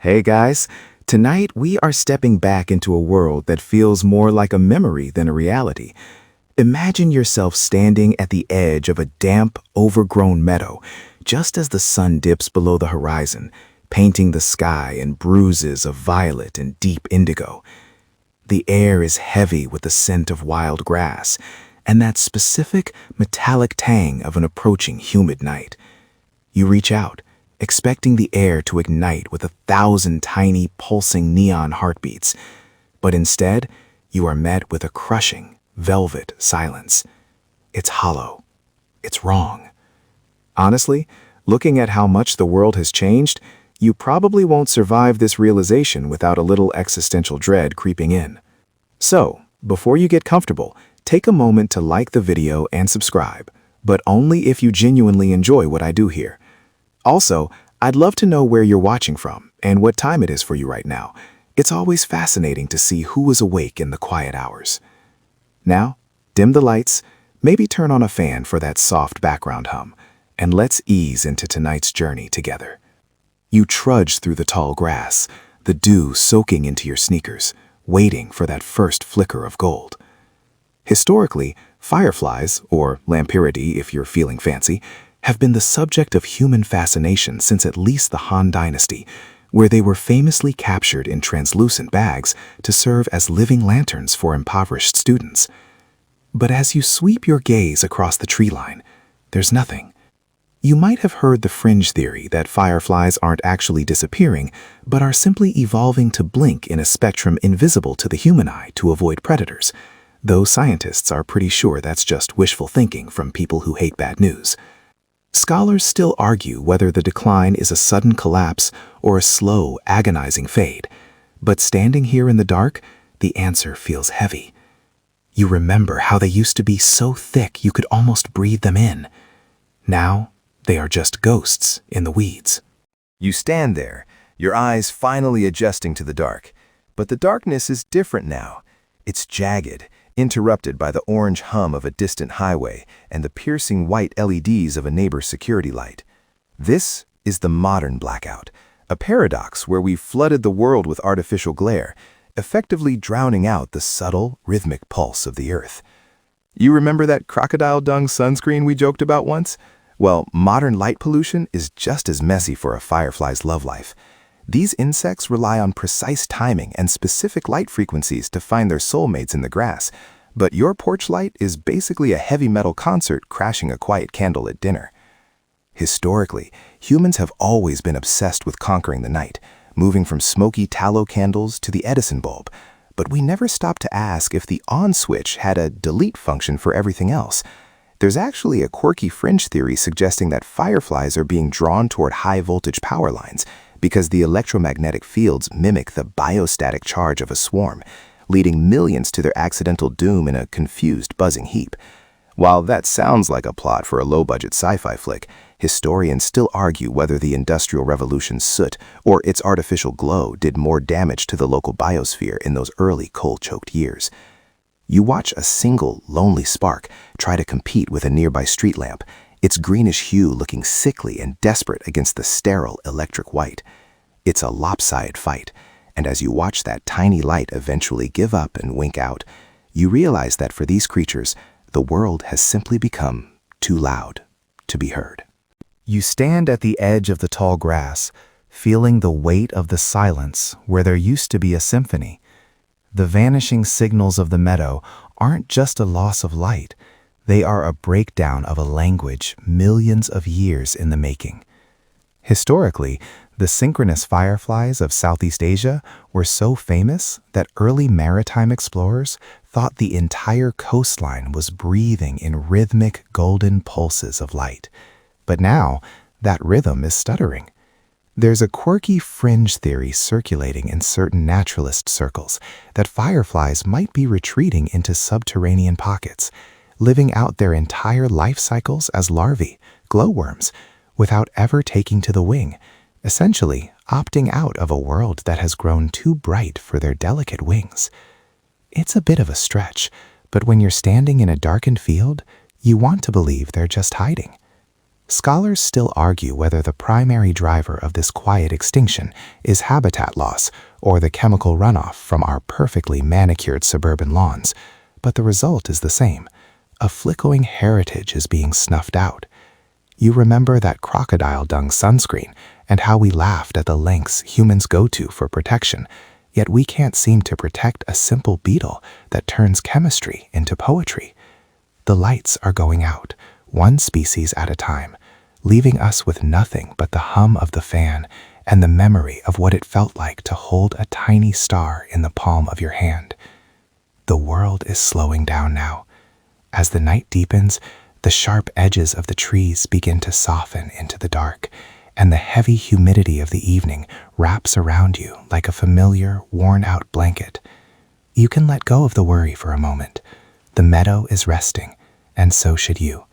Hey guys, tonight we are stepping back into a world that feels more like a memory than a reality. Imagine yourself standing at the edge of a damp, overgrown meadow, just as the sun dips below the horizon, painting the sky in bruises of violet and deep indigo. The air is heavy with the scent of wild grass, and that specific, metallic tang of an approaching humid night. You reach out, expecting the air to ignite with 1,000 tiny, pulsing neon heartbeats. But instead, you are met with a crushing, velvet silence. It's hollow. It's wrong. Honestly, looking at how much the world has changed, you probably won't survive this realization without a little existential dread creeping in. So, before you get comfortable, take a moment to like the video and subscribe, but only if you genuinely enjoy what I do here. Also, I'd love to know where you're watching from and what time it is for you right now. It's always fascinating to see who is awake in the quiet hours. Now, dim the lights, maybe turn on a fan for that soft background hum, and let's ease into tonight's journey together. You trudge through the tall grass, the dew soaking into your sneakers, waiting for that first flicker of gold. Historically, fireflies, or Lampyridae if you're feeling fancy, have been the subject of human fascination since at least the Han Dynasty, where they were famously captured in translucent bags to serve as living lanterns for impoverished students. But as you sweep your gaze across the tree line, there's nothing. You might have heard the fringe theory that fireflies aren't actually disappearing, but are simply evolving to blink in a spectrum invisible to the human eye to avoid predators, though scientists are pretty sure that's just wishful thinking from people who hate bad news. Scholars still argue whether the decline is a sudden collapse or a slow, agonizing fade. But standing here in the dark, the answer feels heavy. You remember how they used to be so thick you could almost breathe them in. Now, they are just ghosts in the weeds. You stand there, your eyes finally adjusting to the dark. But the darkness is different now. It's jagged, interrupted by the orange hum of a distant highway and the piercing white LEDs of a neighbor's security light. This is the modern blackout, a paradox where we've flooded the world with artificial glare, effectively drowning out the subtle, rhythmic pulse of the earth. You remember that crocodile dung sunscreen we joked about once? Well, modern light pollution is just as messy for a firefly's love life. These insects rely on precise timing and specific light frequencies to find their soulmates in the grass, but your porch light is basically a heavy metal concert crashing a quiet candle at dinner. Historically, humans have always been obsessed with conquering the night, moving from smoky tallow candles to the Edison bulb, but we never stopped to ask if the on switch had a delete function for everything else. There's actually a quirky fringe theory suggesting that fireflies are being drawn toward high-voltage power lines because the electromagnetic fields mimic the biostatic charge of a swarm, leading millions to their accidental doom in a confused, buzzing heap. While that sounds like a plot for a low-budget sci-fi flick, historians still argue whether the Industrial Revolution's soot or its artificial glow did more damage to the local biosphere in those early coal-choked years. You watch a single, lonely spark try to compete with a nearby street lamp, its greenish hue looking sickly and desperate against the sterile electric white. It's a lopsided fight, and as you watch that tiny light eventually give up and wink out, you realize that for these creatures, the world has simply become too loud to be heard. You stand at the edge of the tall grass, feeling the weight of the silence where there used to be a symphony. The vanishing signals of the meadow aren't just a loss of light. They are a breakdown of a language millions of years in the making. Historically, the synchronous fireflies of Southeast Asia were so famous that early maritime explorers thought the entire coastline was breathing in rhythmic golden pulses of light. But now, that rhythm is stuttering. There's a quirky fringe theory circulating in certain naturalist circles that fireflies might be retreating into subterranean pockets, living out their entire life cycles as larvae, glowworms, without ever taking to the wing, essentially opting out of a world that has grown too bright for their delicate wings. It's a bit of a stretch, but when you're standing in a darkened field, you want to believe they're just hiding. Scholars still argue whether the primary driver of this quiet extinction is habitat loss or the chemical runoff from our perfectly manicured suburban lawns, but the result is the same. A flickering heritage is being snuffed out. You remember that crocodile dung sunscreen and how we laughed at the lengths humans go to for protection, yet we can't seem to protect a simple beetle that turns chemistry into poetry. The lights are going out, one species at a time, leaving us with nothing but the hum of the fan and the memory of what it felt like to hold a tiny star in the palm of your hand. The world is slowing down now. As the night deepens, the sharp edges of the trees begin to soften into the dark, and the heavy humidity of the evening wraps around you like a familiar, worn-out blanket. You can let go of the worry for a moment. The meadow is resting, and so should you.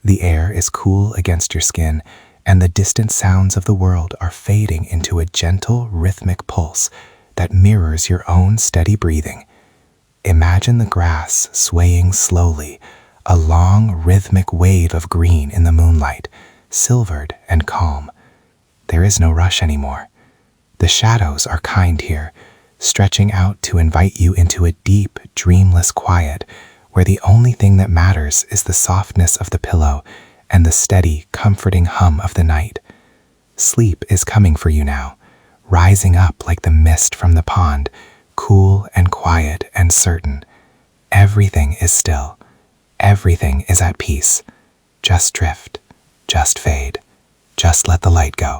The air is cool against your skin, and the distant sounds of the world are fading into a gentle, rhythmic pulse that mirrors your own steady breathing. Imagine the grass swaying slowly, a long, rhythmic wave of green in the moonlight, silvered and calm. There is no rush anymore. The shadows are kind here, stretching out to invite you into a deep, dreamless quiet, where the only thing that matters is the softness of the pillow and the steady, comforting hum of the night. Sleep is coming for you now, rising up like the mist from the pond, cool and quiet and certain. Everything is still. Everything is at peace. Just drift. Just fade. Just let the light go.